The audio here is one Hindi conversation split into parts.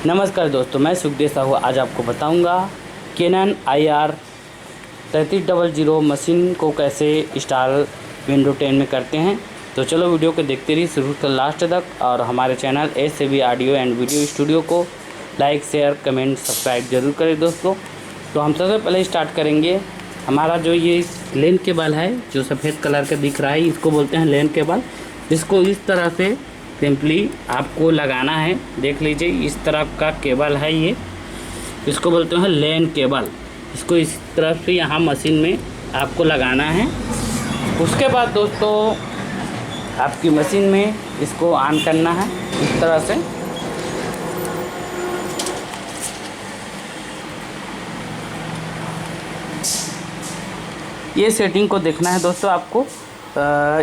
नमस्कार दोस्तों, मैं सुखदेव साहू आज आपको बताऊंगा कैनन IR 3300 मशीन को कैसे इंस्टॉल विंडो 10 में करते हैं। तो चलो वीडियो को देखते रहिए शुरू से लास्ट तक, और हमारे channel SAB audio and video studio को लाइक शेयर कमेंट सब्सक्राइब जरूर करें दोस्तों। तो हम सबसे पहले स्टार्ट करेंगे। हमारा जो ये लेन केबल है जो सफ़ेद कलर का दिख रहा है, इसको बोलते हैं लेन केबल। इसको इस तरह से सिंपली आपको लगाना है। देख लीजिए, इस तरह का केबल है ये, इसको बोलते हैं लेन केबल। इसको इस तरह से यहाँ मशीन में आपको लगाना है। उसके बाद दोस्तों आपकी मशीन में इसको ऑन करना है इस तरह से। ये सेटिंग को देखना है दोस्तों आपको।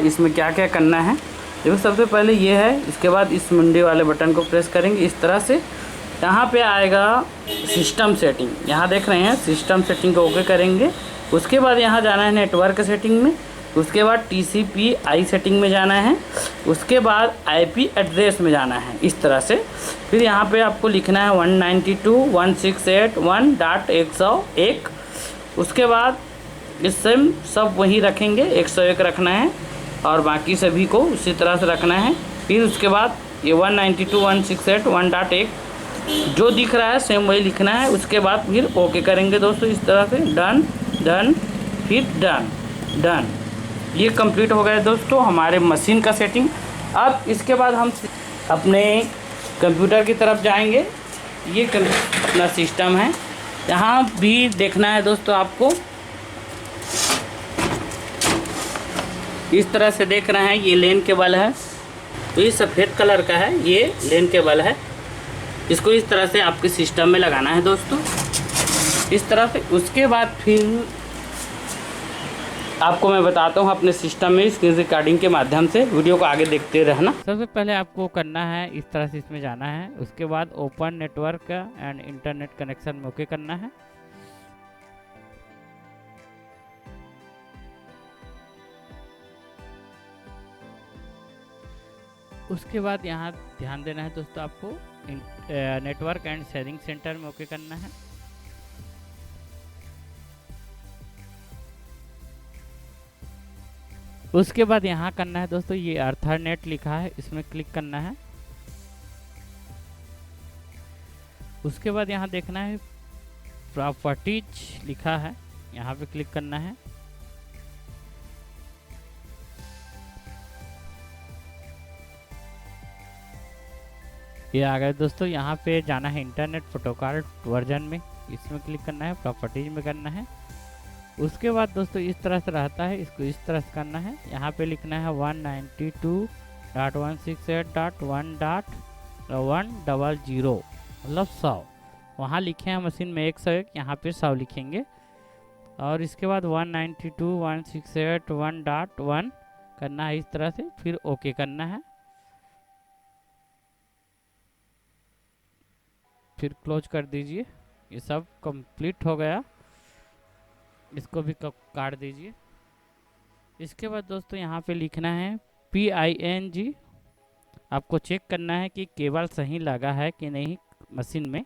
इसमें क्या क्या करना है देखो। सबसे पहले ये है, इसके बाद इस मुंडे वाले बटन को प्रेस करेंगे इस तरह से। यहाँ पे आएगा सिस्टम सेटिंग, यहाँ देख रहे हैं सिस्टम सेटिंग को ओके करेंगे। उसके बाद यहाँ जाना है नेटवर्क सेटिंग में। उसके बाद TCP/IP सेटिंग में जाना है। उसके बाद IP एड्रेस में जाना है इस तरह से। फिर यहाँ पे आपको लिखना है 192.168.1.101। उसके बाद इस सब वहीं रखेंगे, 101 रखना है और बाकी सभी को उसी तरह से रखना है। फिर उसके बाद ये 192.168.1.1 जो दिख रहा है सेम वही लिखना है। उसके बाद फिर ओके करेंगे दोस्तों इस तरह से। डन डन फिर डन डन। ये कंप्लीट हो गया दोस्तों हमारे मशीन का सेटिंग। अब इसके बाद हम अपने कंप्यूटर की तरफ जाएंगे। ये अपना सिस्टम है, यहाँ भी देखना है दोस्तों आपको। इस तरह से देख रहे हैं, ये लेन केबल है। तो ये सफ़ेद कलर का है, ये लेन केबल है। इसको इस तरह से आपके सिस्टम में लगाना है दोस्तों इस तरह से। उसके बाद फिर आपको मैं बताता हूँ अपने सिस्टम में स्क्रीन रिकॉर्डिंग के माध्यम से। वीडियो को आगे देखते रहना। सबसे पहले आपको करना है इस तरह से इसमें जाना है। उसके बाद open network and internet connection में ओके करना है। उसके बाद यहाँ ध्यान देना है दोस्तों आपको नेटवर्क एंड शेयरिंग सेंटर में ओके करना है। उसके बाद यहाँ करना है दोस्तों, ये अर्थरनेट लिखा है, इसमें क्लिक करना है। उसके बाद यहाँ देखना है प्रॉपर्टीज लिखा है, यहाँ पे क्लिक करना है। ये आ गया दोस्तों। यहाँ पे जाना है इंटरनेट प्रोटोकॉल वर्जन में, इसमें क्लिक करना है, प्रॉपर्टीज में करना है। उसके बाद दोस्तों इस तरह से रहता है, इसको इस तरह से करना है। यहाँ पे लिखना है 192.168.1.100 मतलब 100। वहाँ लिखे हैं मशीन में 101, यहाँ पे 100 लिखेंगे। और इसके बाद 192.168.1.1 करना है इस तरह से, फिर ओके करना है। फिर क्लोज कर दीजिए। ये सब कंप्लीट हो गया, इसको भी काट दीजिए। इसके बाद दोस्तों यहाँ पे लिखना है PING। आपको चेक करना है कि केबल सही लगा है कि नहीं मशीन में।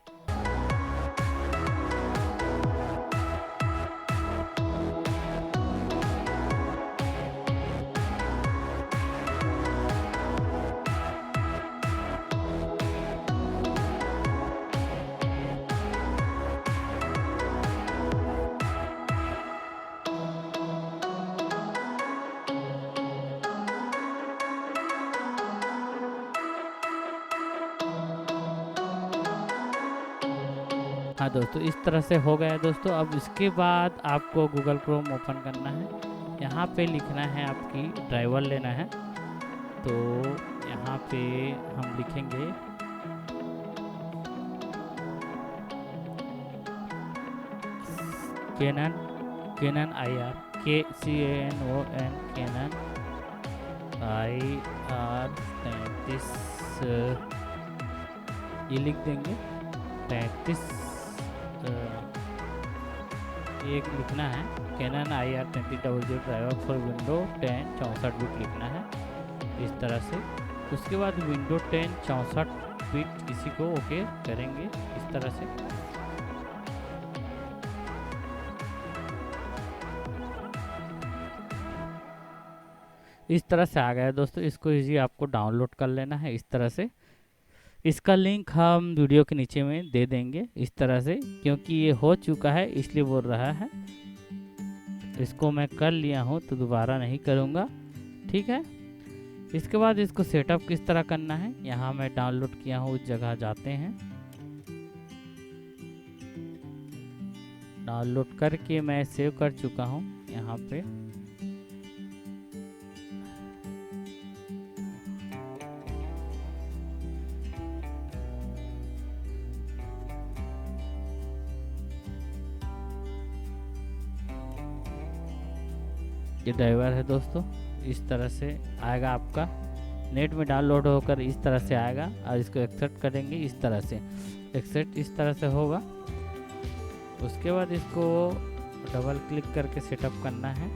हाँ दोस्तों, इस तरह से हो गया दोस्तों। अब इसके बाद आपको गूगल क्रोम ओपन करना है। यहाँ पे लिखना है, आपकी ड्राइवर लेना है। तो यहाँ पे हम लिखेंगे Canon IR KCANON Canon IR 33 ये लिख देंगे। 33 एक लिखना है Canon IR 3300 driver for window 10 64 bit लिखना है इस तरह से। उसके बाद विंडो 10 64 प्रिंट इसी को ओके करेंगे इस तरह से। इस तरह से आ गया दोस्तों। इसको इजी आपको डाउनलोड कर लेना है इस तरह से। इसका लिंक हम वीडियो के नीचे में दे देंगे इस तरह से, क्योंकि ये हो चुका है इसलिए बोल रहा है। इसको मैं कर लिया हूँ तो दोबारा नहीं करूँगा, ठीक है। इसके बाद इसको सेटअप किस तरह करना है, यहाँ मैं डाउनलोड किया हूँ उस जगह जाते हैं। डाउनलोड करके मैं सेव कर चुका हूँ यहाँ पे। ये ड्राइवर है दोस्तों, इस तरह से आएगा आपका। नेट में डाउनलोड होकर इस तरह से आएगा और इसको एक्सेप्ट करेंगे इस तरह से। एक्सेप्ट इस तरह से होगा। उसके बाद इसको डबल क्लिक करके सेटअप करना है।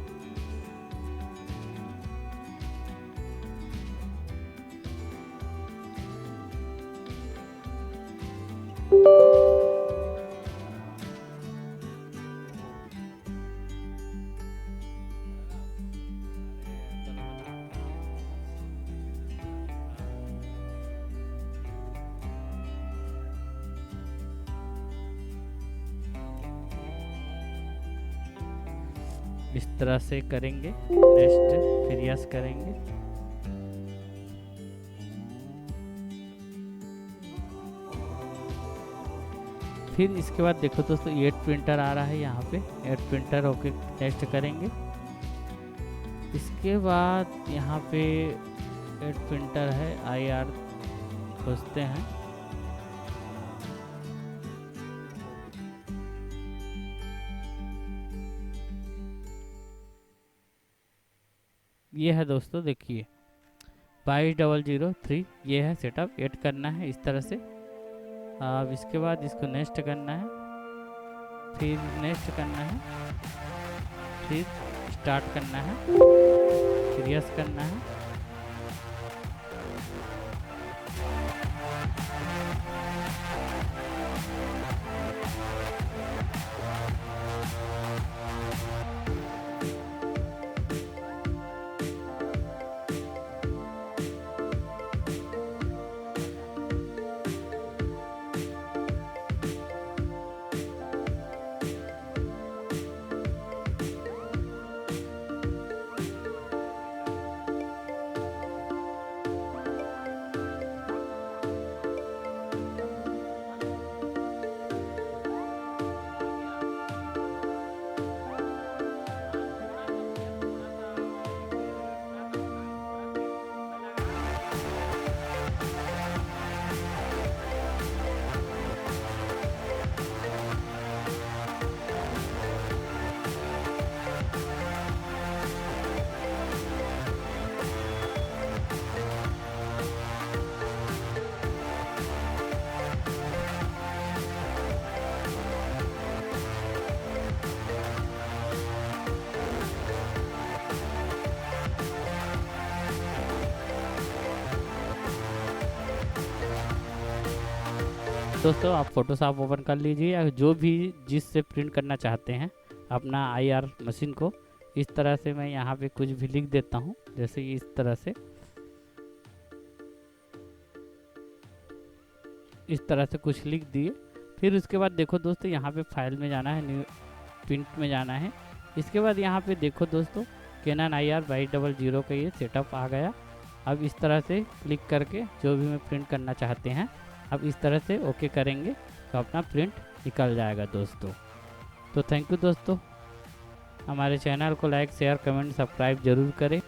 इस तरह से करेंगे, नेक्स्ट, फिर यस करेंगे। फिर इसके बाद देखो दोस्तों, एड प्रिंटर आ रहा है यहाँ पे। एड प्रिंटर होके नेक्स्ट करेंगे। इसके बाद यहाँ पे एड प्रिंटर है, IR खोजते हैं। ये है दोस्तों, देखिए 22003 ये है सेटअप। ऐड करना है इस तरह से। अब इसके बाद इसको नेक्स्ट करना है, फिर नेक्स्ट करना है, फिर स्टार्ट करना है, फिर यस करना है। दोस्तों आप फोटोशॉप ओपन कर लीजिए, या जो भी जिससे प्रिंट करना चाहते हैं अपना IR मशीन को। इस तरह से मैं यहाँ पे कुछ भी लिख देता हूँ, जैसे इस तरह से, इस तरह से कुछ लिख दिए। फिर उसके बाद देखो दोस्तों, यहाँ पे फाइल में जाना है, न्यू प्रिंट में जाना है। इसके बाद यहाँ पे देखो दोस्तों, कैनन IR 2200 का ये सेटअप आ गया। अब इस तरह से क्लिक करके जो भी मैं प्रिंट करना चाहते हैं, अब इस तरह से ओके करेंगे तो अपना प्रिंट निकल जाएगा दोस्तों। तो थैंक यू दोस्तों, हमारे चैनल को लाइक, शेयर, कमेंट, सब्सक्राइब जरूर करें।